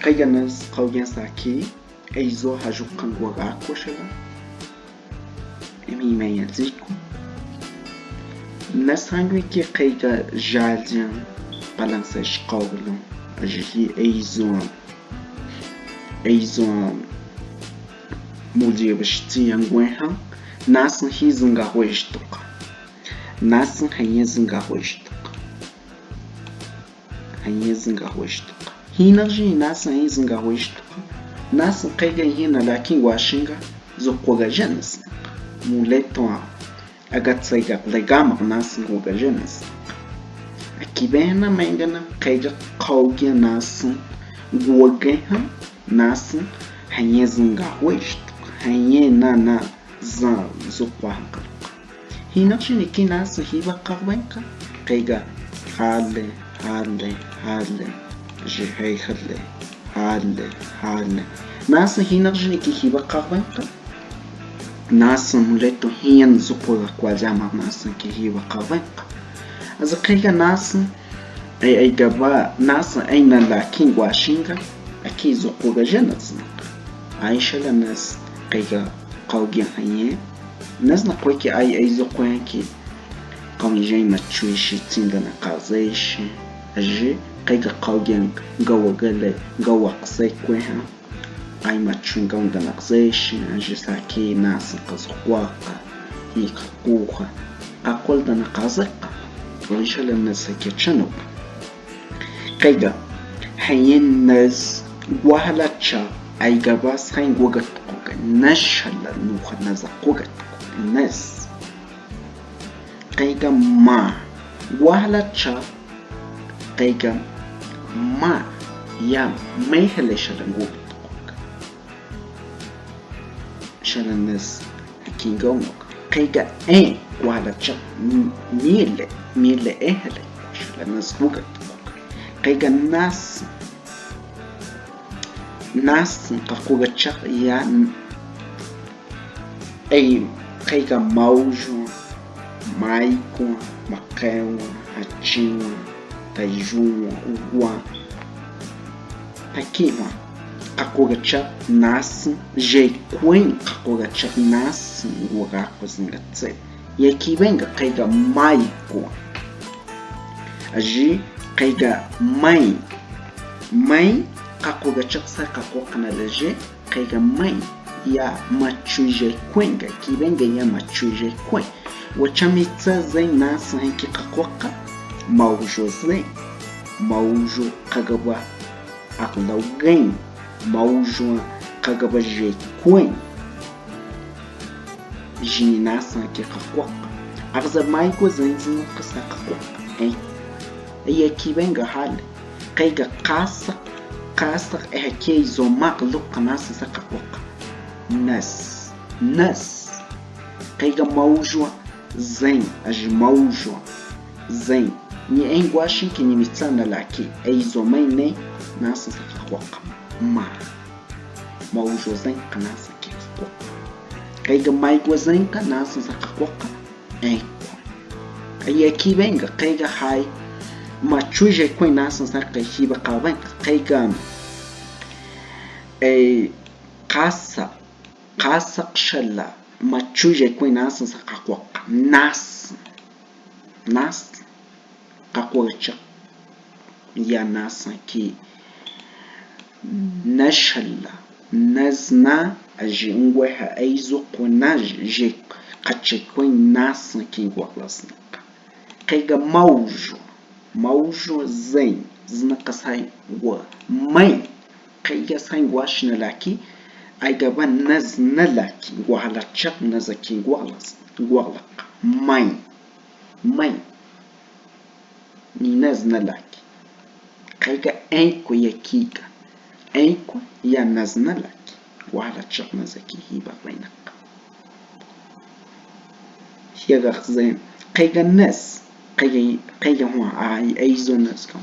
Kaiga nas kaugen saki eizo hajukan guagaco shela emi meia zico nas sangue que kaiga jaldian balança escola aji eizo mudia basti anguenha nas hizunga hoistuka nas hanyezunga hoistuka hinaji nas hizunga hoistuka nas kaiga hina lakin washinga zokoga jenas muleto agatsaiga legama nas goga jenas aqui bem na mengana kaiga kaugia nas goga nas hanyezunga hoistuka hanyena na za zokwanka hinaji niki nas hiba karbenka kaiga hale جهي خلي حالي ناس هينرجني كي هيبا قربنك ناس مولتو هين زقورا كواجاما ناس كي هيبا قربنك از قيقا ناس اي جبا ناس اين لاكين واشينغا اكي زقورا جنزنك عايشة لناس قيقا قوغي هين ناس نقويكي اي زقوانكي قومي جاي ما تشويشي تندنا قازيشي اجي kaiga kaugen gawa gale gawa qsay kweha ay machunga undana qsayshi anjisaki nas qasqwaqa iqquha aqul dana qazaqa wanshala nasaki chano kaiga hayin nas wahalacha ay gabas hayin gogat qoga nashala nuha nazaqogat nas kaiga ma wahalacha kaiga ma ya mai hele shalan gobe shalan nas hakin gawok kaiga wala cha mile hele shalan nas gobe kaiga nas qaquga cha ya kaiga maujo maiko maqewa hachiwa tajua uwa pakiwa qaqugacha nas jequen qaqugacha nas uwa qozingatse yaki venga kaiga maiko aji kaiga mai qaqugacha sa qaquqna leje kaiga mai ya machuje kwenga ki venga ya machuje kwen wachamitsa zain nas hanki qaquqa maujo kagaba aqlawgain maujo kagaba jequen jinasa que qaquaq aqza maiko zanzin qasa qaquq ay aqui venga hal kaiga qasa aqui zomaq luqnas sa qaquq nas kaiga maujo zain aj maujo zain ni engwashin ki ni mitsana laki eizo maine nasa sakaqwaqa maujo zain kanasa ki kaiga maigwa zain kanasa sakaqwaqa ay aqui venga kaiga hai machuje kuin nasa saqihiba qaban kaiga qasa qshala machuje kuin nasa sakaqwaqa nas qaqugacha ya nasa ki nashala nazna aji ngweha aizo qunaj je qachekoi nasa ki ngwaqlasna kaiga maujo zain zna qasai wa mai kaiga sai washna laki ay gaba nazna laki ngwala chaq nazaki ngwaqlaq mai ni nazna laki kaiga enko yakiga enko ya nazna laki wala chaq nazaki hiba bainak hiya gaxzen kaiga nas kaiga huwa ay aizo nas kam